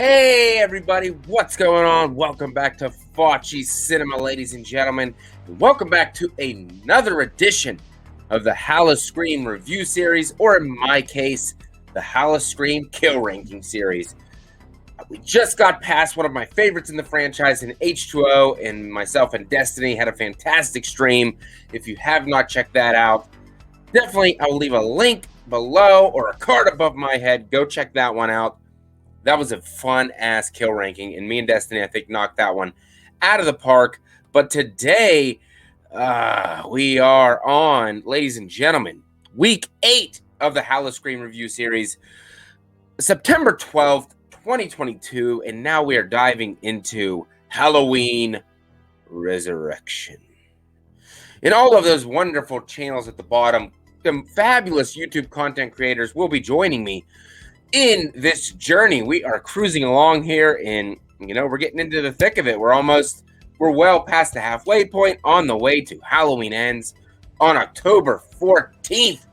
Hey everybody, what's going on? Welcome back to FACCI'S Cinema, ladies and gentlemen. And welcome back to another edition of the HalloScream review series, or in my case, the HalloScream kill ranking series. We just got past one of my favorites in the franchise in H2O, and myself and Destiny had a fantastic stream. If you have not checked that out, definitely I will leave a link below or a card above my head. Go check that one out. That was a fun-ass kill ranking, and me and Destiny, I think, knocked that one out of the park. But today, we are on, ladies and gentlemen, week 8 of the HalloScream review series, September 12th, 2022, and now we are diving into Halloween Ressurection. And all of those wonderful channels at the bottom, some fabulous YouTube content creators will be joining me in this journey. We are cruising along here, and we're getting into the thick of it. We're well past the halfway point, on the way to Halloween Ends on October 14th.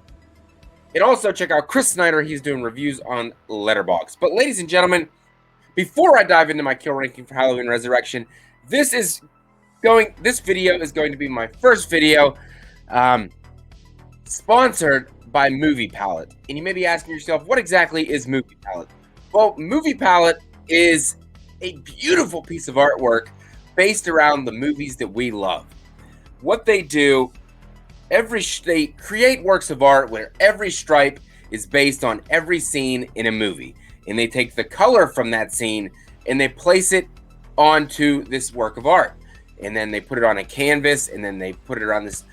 And also check out Chris Snyder. He's doing reviews on Letterboxd. But ladies and gentlemen, before I dive into my kill ranking for Halloween Resurrection, this video is going to be my first video sponsored by Movie Palette. And you may be asking yourself, what exactly is Movie Palette? Well, Movie Palette is a beautiful piece of artwork based around the movies that we love. What they do, they create works of art where every stripe is based on every scene in a movie. And they take the color from that scene and they place it onto this work of art. And then they put it on a canvas, and then they put it around this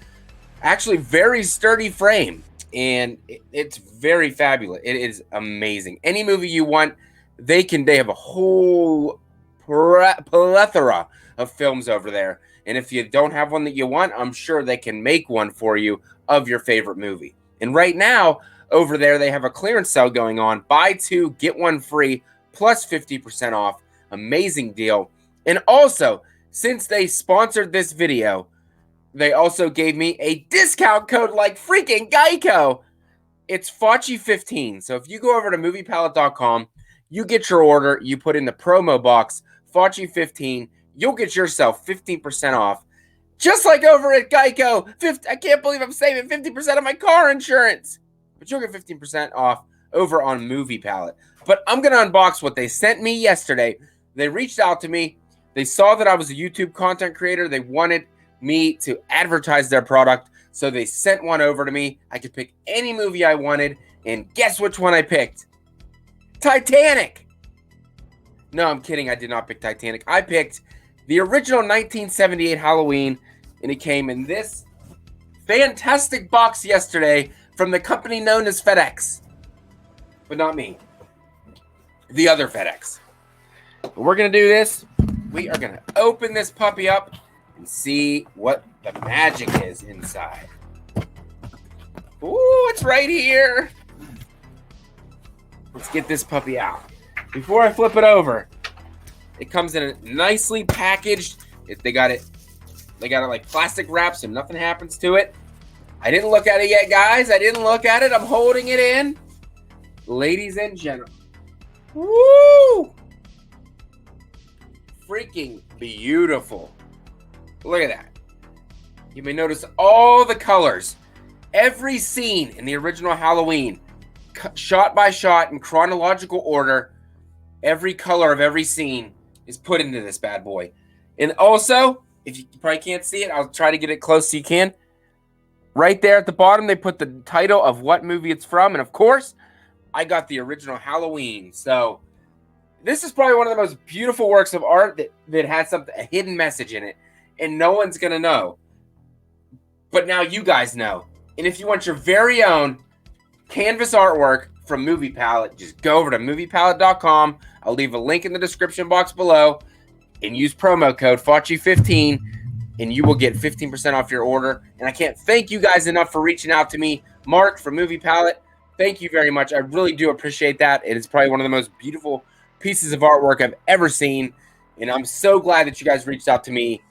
actually very sturdy frame. And it's very fabulous. It is amazing. Any movie you want, they have a whole plethora of films over there. And if you don't have one that you want, I'm sure they can make one for you of your favorite movie. And right now, over there, they have a clearance sale going on. Buy 2, get 1 free, plus 50% off. Amazing deal. And also, since they sponsored this video, they also gave me a discount code like freaking Geico. It's FACCI15. So if you go over to moviepalette.com, you get your order, you put in the promo box, FACCI15, you'll get yourself 15% off. Just like over at Geico. I can't believe I'm saving 50% of my car insurance. But you'll get 15% off over on Movie Palette. But I'm going to unbox what they sent me yesterday. They reached out to me. They saw that I was a YouTube content creator. They wanted me to advertise their product, so they sent one over to me. I could pick any movie I wanted, and guess which one I picked? Titanic! No, I'm kidding. I did not pick Titanic. I picked the original 1978 Halloween, and it came in this fantastic box yesterday from the company known as FedEx. But not me. The other FedEx. But we're going to do this. We are going to open this puppy up and see what the magic is inside. Ooh, it's right here. Let's get this puppy out. Before I flip it over, it comes in a nicely packaged. They got it like plastic wrap so nothing happens to it. I didn't look at it yet, guys. I didn't look at it. I'm holding it in. Ladies and gentlemen. Woo! Freaking beautiful. Look at that. You may notice all the colors. Every scene in the original Halloween, shot by shot in chronological order, every color of every scene is put into this bad boy. And also, if you probably can't see it, I'll try to get it close so you can. Right there at the bottom, they put the title of what movie it's from. And of course, I got the original Halloween. So this is probably one of the most beautiful works of art that has a hidden message in it. And no one's going to know. But now you guys know. And if you want your very own canvas artwork from Movie Palette, just go over to moviepalette.com. I'll leave a link in the description box below. And use promo code FACCI15. And you will get 15% off your order. And I can't thank you guys enough for reaching out to me. Mark from Movie Palette, thank you very much. I really do appreciate that. It is probably one of the most beautiful pieces of artwork I've ever seen. And I'm so glad that you guys reached out to me.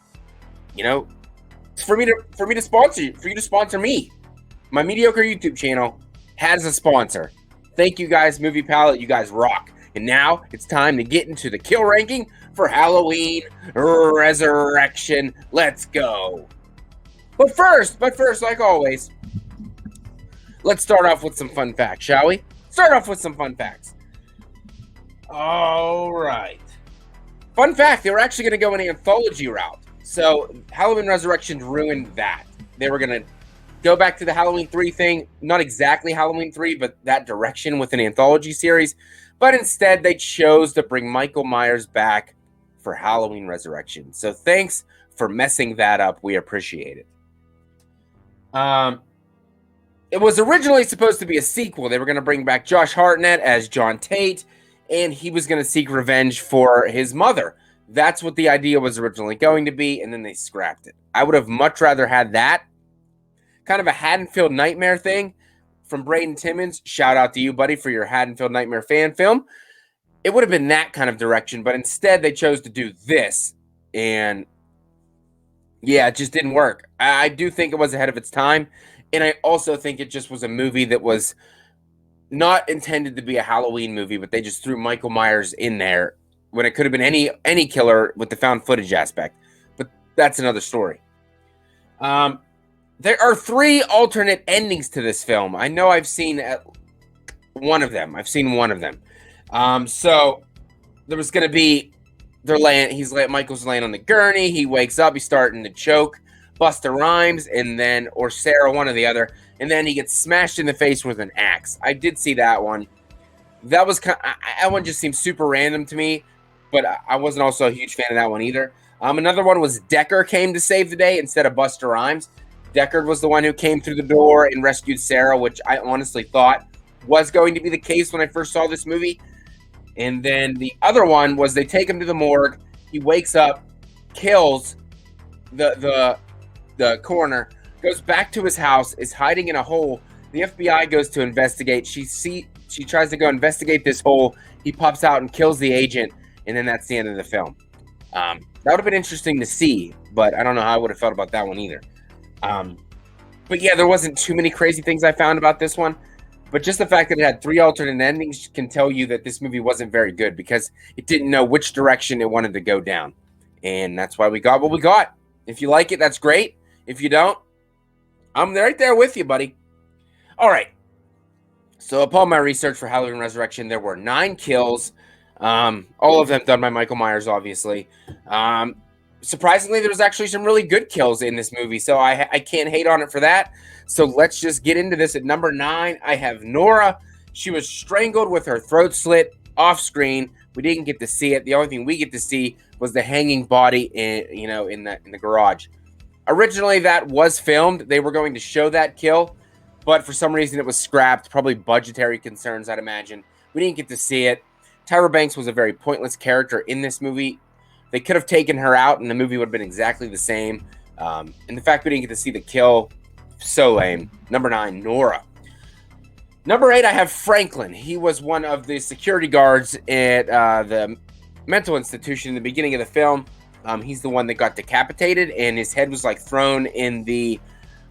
For me to sponsor you, for you to sponsor me. My mediocre YouTube channel has a sponsor. Thank you guys, Movie Palette. You guys rock. And now it's time to get into the kill ranking for Halloween Resurrection. Let's go. But first, like always, let's start off with some fun facts, shall we? Start off with some fun facts. All right. Fun fact, they were actually going to go an anthology route. So Halloween Resurrection ruined that. They were going to go back to the Halloween 3 thing. Not exactly Halloween 3, but that direction with an anthology series. But instead, they chose to bring Michael Myers back for Halloween Resurrection. So thanks for messing that up. We appreciate it. It was originally supposed to be a sequel. They were going to bring back Josh Hartnett as John Tate, and he was going to seek revenge for his mother. That's what the idea was originally going to be, and then they scrapped it. I would have much rather had that. Kind of a Haddonfield Nightmare thing from Braden Timmons. Shout out to you, buddy, for your Haddonfield Nightmare fan film. It would have been that kind of direction, but instead they chose to do this, and yeah, it just didn't work. I do think it was ahead of its time, and I also think it just was a movie that was not intended to be a Halloween movie, but they just threw Michael Myers in there when it could have been any killer with the found footage aspect. But that's another story. There are 3 alternate endings to this film. I know I've seen one of them. So there was going to be Michael's laying on the gurney. He wakes up. He's starting to choke Busta Rhymes or Sarah, one or the other. And then he gets smashed in the face with an axe. I did see that one. That one just seemed super random to me, but I wasn't also a huge fan of that one either. Another one was Decker came to save the day instead of Busta Rhymes. Deckard was the one who came through the door and rescued Sarah, which I honestly thought was going to be the case when I first saw this movie. And then the other one was they take him to the morgue. He wakes up, kills the coroner, goes back to his house, is hiding in a hole. The FBI goes to investigate. She tries to go investigate this hole. He pops out and kills the agent, and then that's the end of the film. That would have been interesting to see, but I don't know how I would have felt about that one either. But yeah, there wasn't too many crazy things I found about this one. But just the fact that it had 3 alternate endings can tell you that this movie wasn't very good because it didn't know which direction it wanted to go down. And that's why we got what we got. If you like it, that's great. If you don't, I'm right there with you, buddy. All right. So upon my research for Halloween Resurrection, there were 9 kills. All of them done by Michael Myers, obviously. Surprisingly, there was actually some really good kills in this movie, so I can't hate on it for that. So let's just get into this. At number 9, I have Nora. She was strangled with her throat slit off screen. We didn't get to see it. The only thing we get to see was the hanging body in the garage. Originally, that was filmed. They were going to show that kill, but for some reason it was scrapped. Probably budgetary concerns, I'd imagine. We didn't get to see it. Tyra Banks was a very pointless character in this movie. They could have taken her out, and the movie would have been exactly the same. And the fact we didn't get to see the kill, so lame. Number 9, Nora. Number 8, I have Franklin. He was one of the security guards at the mental institution in the beginning of the film. He's the one that got decapitated, and his head was thrown in the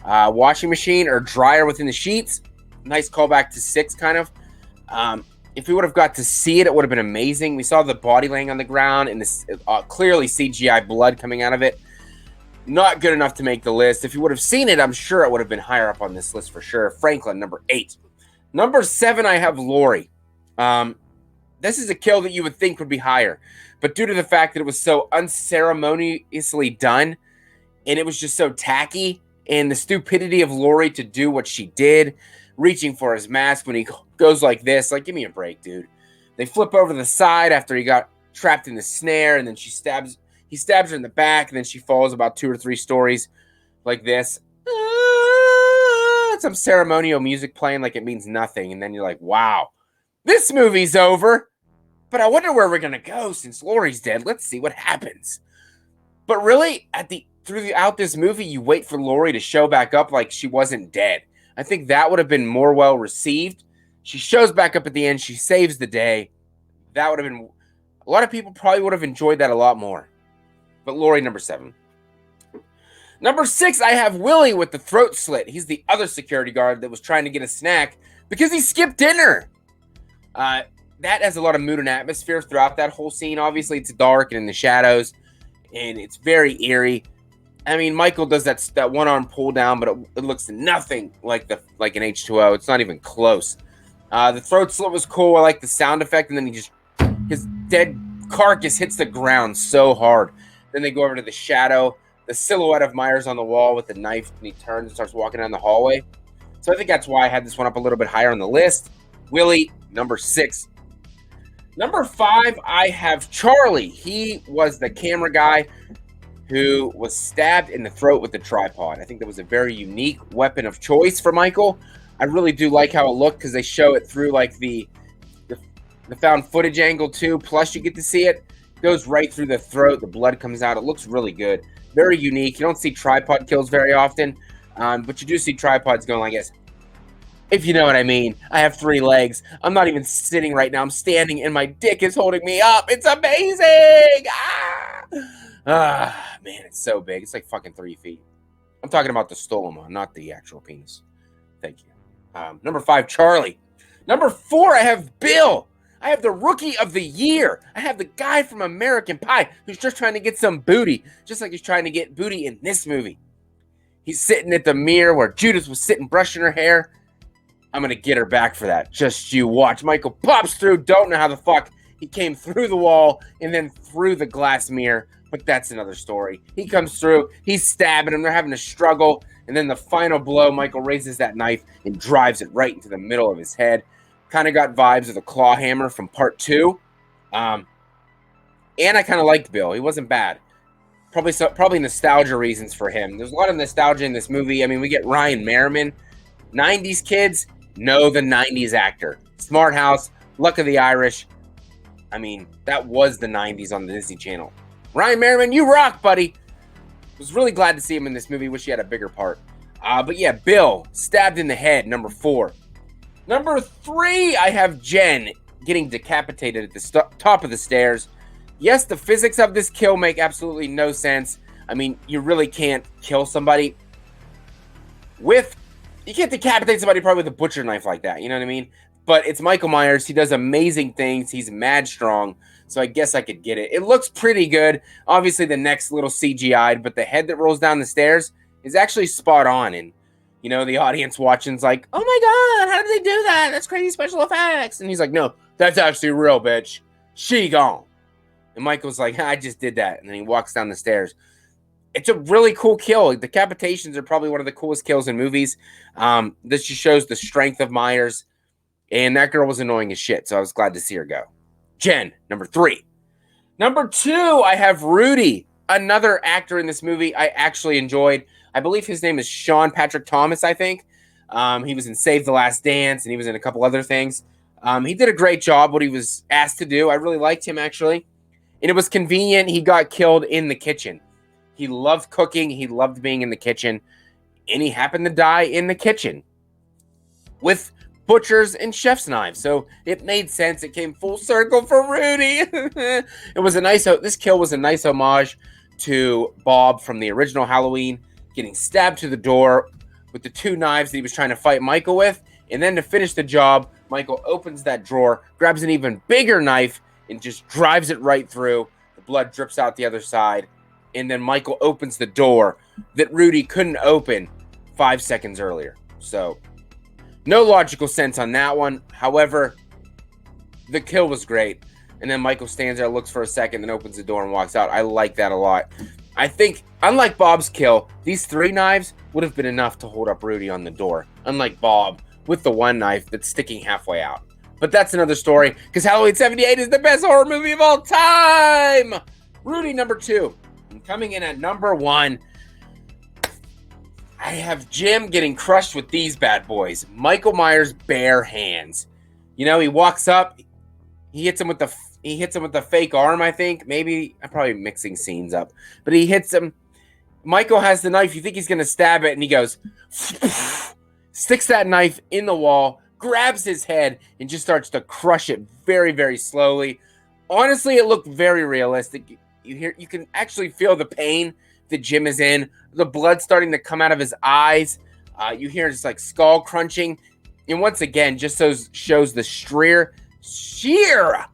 washing machine or dryer within the sheets. Nice callback to 6, kind of. If we would have got to see it, it would have been amazing. We saw the body laying on the ground and this clearly CGI blood coming out of it. Not good enough to make the list. If you would have seen it, I'm sure it would have been higher up on this list for sure. Franklin, number 8. Number 7, I have Lori. This is a kill that you would think would be higher, but due to the fact that it was so unceremoniously done and it was just so tacky, and the stupidity of Lori to do what she did, reaching for his mask when he goes like this, give me a break, dude. They flip over to the side after he got trapped in the snare, and then he stabs her in the back, and then she falls about 2 or 3 stories like this. Some ceremonial music playing like it means nothing, and then you're like, wow, this movie's over, but I wonder where we're gonna go since Lori's dead. Let's see what happens. But really, throughout this movie, you wait for Lori to show back up like she wasn't dead. I think that would have been more well received. She shows back up at the end. She saves the day. That would have been... A lot of people probably would have enjoyed that a lot more. But Lori, number 7. Number 6, I have Willie with the throat slit. He's the other security guard that was trying to get a snack because he skipped dinner. that has a lot of mood and atmosphere throughout that whole scene. Obviously, it's dark and in the shadows, and it's very eerie. I mean, Michael does that one arm pull down, but it looks nothing like an H2O. It's not even close. The throat slit was cool. I like the sound effect, and then his dead carcass hits the ground so hard. Then they go over to the shadow, the silhouette of Myers on the wall with the knife, and he turns and starts walking down the hallway. So I think that's why I had this one up a little bit higher on the list. Willie, number 6. Number 5, I have Charlie. He was the camera guy who was stabbed in the throat with the tripod. I think that was a very unique weapon of choice for Michael. I really do like how it looked because they show it through like the found footage angle too. Plus you get to see it. Goes right through the throat. The blood comes out. It looks really good. Very unique. You don't see tripod kills very often, but you do see tripods going like this. If you know what I mean. I have 3 legs. I'm not even sitting right now. I'm standing and my dick is holding me up. It's amazing. Man, it's so big. It's like fucking 3 feet. I'm talking about the stoloma, not the actual penis. Thank you. Number 5, Charlie. Number 4, I have Bill. I have the rookie of the year. I have the guy from American Pie who's just trying to get some booty, just like he's trying to get booty in this movie. He's sitting at the mirror where Judith was sitting brushing her hair. I'm going to get her back for that. Just you watch. Michael pops through. Don't know how the fuck he came through the wall and then through the glass mirror. But that's another story. He comes through. He's stabbing him. They're having a struggle. And then the final blow, Michael raises that knife and drives it right into the middle of his head. Kind of got vibes of the claw hammer from part 2. And I kind of liked Bill. He wasn't bad. Probably nostalgia reasons for him. There's a lot of nostalgia in this movie. I mean, we get Ryan Merriman. 90s kids know the 90s actor. Smart House, Luck of the Irish. I mean, that was the 90s on the Disney Channel. Ryan Merriman, you rock, buddy. Was really glad to see him in this movie. Wish he had a bigger part. But yeah, Bill, stabbed in the head, number 4. Number 3, I have Jen getting decapitated at the top of the stairs. Yes, the physics of this kill make absolutely no sense. I mean, you really can't kill somebody you can't decapitate somebody probably with a butcher knife like that. You know what I mean? But it's Michael Myers. He does amazing things. He's mad strong. So I guess I could get it. It looks pretty good. Obviously, the neck's a little CGI'd, but the head that rolls down the stairs is actually spot on. And, you know, the audience watching's like, oh my God, how did they do that? That's crazy special effects. And he's like, no, that's actually real, bitch. She gone. And Michael's like, I just did that. And then he walks down the stairs. It's a really cool kill. Decapitations are probably one of the coolest kills in movies. This just shows the strength of Myers. And that girl was annoying as shit, so I was glad to see her go. Jen, number 3. Number 2, I have Rudy, another actor in this movie I actually enjoyed. I believe his name is Sean Patrick Thomas, I think. He was in Save the Last Dance, and he was in a couple other things. He did a great job, what he was asked to do. I really liked him, actually. And it was convenient. He got killed in the kitchen. He loved cooking. He loved being in the kitchen. And he happened to die in the kitchen with butchers and chef's knives. So it made sense. It came full circle for Rudy. This kill was a nice homage to Bob from the original Halloween, getting stabbed to the door with the 2 knives that he was trying to fight Michael with. And then to finish the job, Michael opens that drawer, grabs an even bigger knife, and just drives it right through. The blood drips out the other side. And then Michael opens the door that Rudy couldn't open 5 seconds earlier. So, no logical sense on that one. However, the kill was great. And then Michael stands there, looks for a second, then opens the door and walks out. I like that a lot. I think, unlike Bob's kill, these 3 knives would have been enough to hold up Rudy on the door. Unlike Bob, with the 1 knife that's sticking halfway out. But that's another story, because Halloween 78 is the best horror movie of all time! Rudy, number 2. And coming in at number 1, I have Jim getting crushed with these bad boys. Michael Myers' bare hands. You know, he walks up, he hits him with the fake arm, I think. Maybe, I'm probably mixing scenes up. But he hits him. Michael has the knife. You think he's going to stab it, and he goes, sticks that knife in the wall, grabs his head, and just starts to crush it very, very slowly. Honestly, it looked very realistic. You can actually feel the pain that Jim is in. The blood starting to come out of his eyes. You hear just like skull crunching. And once again, just shows the sheer sheer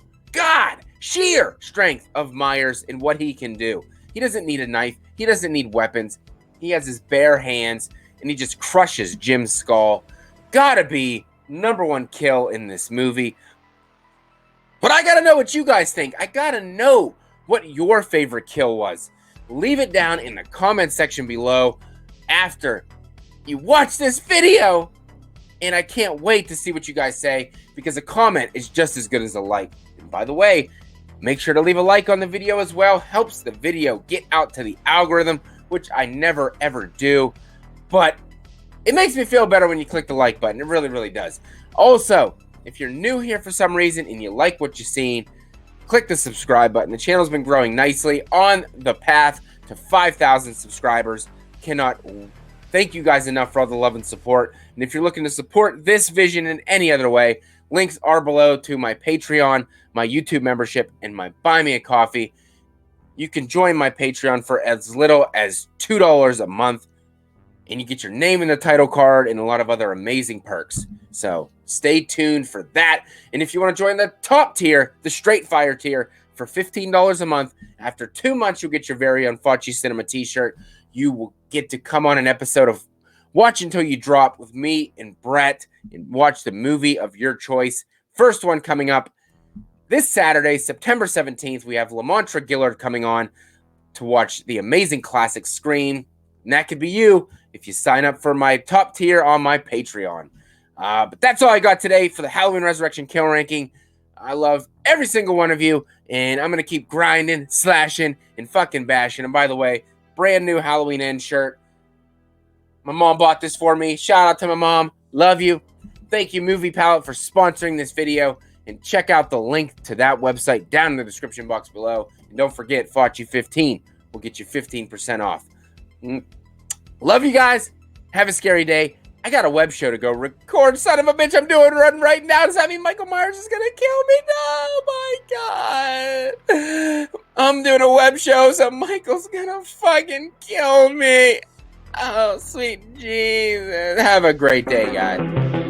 strength of Myers and what he can do. He doesn't need a knife. He doesn't need weapons. He has his bare hands, and he just crushes Jim's skull. Gotta be #1 kill in this movie. But I gotta know what you guys think. I gotta know what your favorite kill was. Leave it down in the comment section below after you watch this video. And I can't wait to see what you guys say, because a comment is just as good as a like. And by the way, make sure to leave a like on the video as well. Helps the video get out to the algorithm, which I never ever do. But it makes me feel better when you click the like button. It really, really does. Also, if you're new here for some reason and you like what you've seen, click the subscribe button. The channel's been growing nicely on the path to 5,000 subscribers. Cannot thank you guys enough for all the love and support. And if you're looking to support this vision in any other way, links are below to my Patreon, my YouTube membership, and my Buy Me a Coffee. You can join my Patreon for as little as $2 a month, and you get your name in the title card and a lot of other amazing perks. So stay tuned for that. And if you want to join the top tier, the Straight Fire tier, for $15 a month, after 2 months, you'll get your very own FACCI'S Cinema t-shirt. You will get to come on an episode of Watch Until You Drop with me and Brett and watch the movie of your choice. First one coming up this Saturday, September 17th. We have Lamontra Gillard coming on to watch the amazing classic Scream. And that could be you if you sign up for my top tier on my Patreon. But that's all I got today for the Halloween Resurrection Kill Ranking. I love every single one of you, and I'm going to keep grinding, slashing, and fucking bashing. And by the way, brand new Halloween End shirt. My mom bought this for me. Shout out to my mom. Love you. Thank you, Movie Palette, for sponsoring this video. And check out the link to that website down in the description box below. And don't forget, FACCI15 will get you 15% off. Love you guys. Have a scary day. I got a web show to go record. Son of a bitch, I'm doing run right now. Does that mean Michael Myers is going to kill me? No, my God. I'm doing a web show, so Michael's going to fucking kill me. Oh, sweet Jesus. Have a great day, guys.